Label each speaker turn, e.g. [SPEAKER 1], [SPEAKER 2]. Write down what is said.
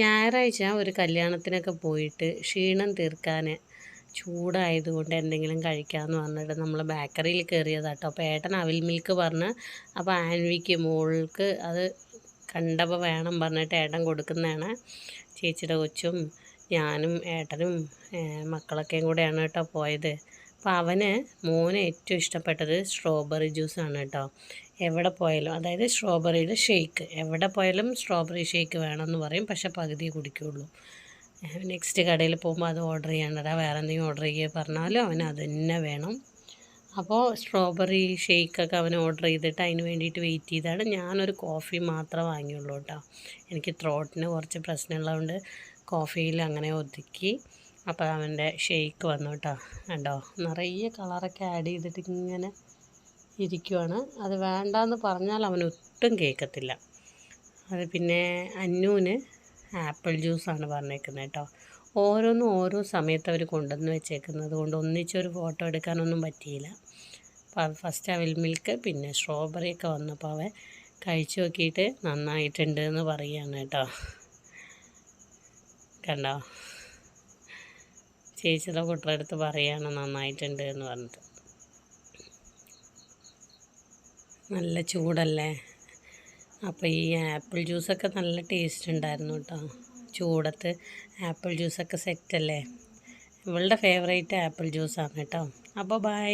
[SPEAKER 1] ഞായറാഴ്ച ഒരു കല്യാണത്തിനൊക്കെ പോയിട്ട് ക്ഷീണം തീർക്കാൻ ചൂടായതുകൊണ്ട് എന്തെങ്കിലും കഴിക്കാമെന്ന് പറഞ്ഞിട്ട് നമ്മൾ ബേക്കറിയിൽ കയറിയതാട്ടോ. അപ്പോൾ ഏട്ടൻ അവിൽ മിൽക്ക് പറഞ്ഞ്, അപ്പോൾ ആൻവിക്ക് മോൾക്ക് അത് കണ്ടപ്പോൾ വേണം പറഞ്ഞിട്ട് ഏട്ടൻ കൊടുക്കുന്നതാണ്. ചേച്ചിയുടെ കൊച്ചും ഞാനും ഏട്ടനും മക്കളൊക്കെയും കൂടെയാണ് കേട്ടോ പോയത്. അപ്പോൾ മോന് ഏറ്റവും ഇഷ്ടപ്പെട്ടത് സ്ട്രോബെറി ജ്യൂസാണ് കേട്ടോ. എവിടെ പോയാലും, അതായത് സ്ട്രോബെറിയുടെ ഷേക്ക്, എവിടെ പോയാലും സ്ട്രോബെറി ഷേക്ക് വേണമെന്ന് പറയും, പക്ഷേ പകുതി കുടിക്കുകയുള്ളൂ. നെക്സ്റ്റ് കടയിൽ പോകുമ്പോൾ അത് ഓർഡർ ചെയ്യണ്ടടാ, വേറെ എന്തെങ്കിലും ഓർഡർ ചെയ്യുക പറഞ്ഞാലും അവന് അത് തന്നെ വേണം. അപ്പോൾ സ്ട്രോബെറി ഷേക്കൊക്കെ അവൻ ഓർഡർ ചെയ്തിട്ട് അതിന് വേണ്ടിയിട്ട് വെയിറ്റ് ചെയ്താണ്. ഞാനൊരു കോഫി മാത്രമേ വാങ്ങിയുള്ളൂ കേട്ടോ. എനിക്ക് ത്രോട്ടിന് കുറച്ച് പ്രശ്നമുള്ളതുകൊണ്ട് കോഫിയിൽ അങ്ങനെ ഒതുക്കി. അപ്പോൾ അവൻ്റെ ഷേക്ക് വന്നു കേട്ടോ. കണ്ടോ, നിറയെ കളറൊക്കെ ആഡ് ചെയ്തിട്ട് ഇങ്ങനെ ഇരിക്കുവാണ്. അത് വേണ്ടാന്ന് പറഞ്ഞാൽ അവൻ ഒട്ടും കേൾക്കത്തില്ല. അത് പിന്നെ അന്നൂന് ആപ്പിൾ ജ്യൂസാണ് പറഞ്ഞേക്കുന്നത് കേട്ടോ. ഓരോന്നും ഓരോ സമയത്ത് അവർ കൊണ്ടുവന്ന് വെച്ചേക്കുന്നത് കൊണ്ട് ഒന്നിച്ചൊരു ഫോട്ടോ എടുക്കാനൊന്നും പറ്റിയില്ല. അപ്പോൾ ഫസ്റ്റ് അവിൽ മിൽക്ക്, പിന്നെ സ്ട്രോബെറിയൊക്കെ വന്നപ്പോൾ അവൻ കഴിച്ചു നോക്കിയിട്ട് നന്നായിട്ടുണ്ട് എന്ന് പറയുകയാണ് കേട്ടോ. കണ്ടോ, ചേച്ചിയുടെ കുട്ടറടുത്ത് പറയുകയാണ് നന്നായിട്ടുണ്ട് എന്ന് പറഞ്ഞിട്ട്. നല്ല ചൂടല്ലേ, അപ്പോൾ ഈ ആപ്പിൾ ജ്യൂസൊക്കെ നല്ല ടേസ്റ്റ് ഉണ്ടായിരുന്നു കേട്ടോ. ചൂടത്ത് ആപ്പിൾ ജ്യൂസൊക്കെ സെറ്റല്ലേ. ഇവളുടെ ഫേവറേറ്റ് ആപ്പിൾ ജ്യൂസാണ് കേട്ടോ. അപ്പോൾ ബൈ.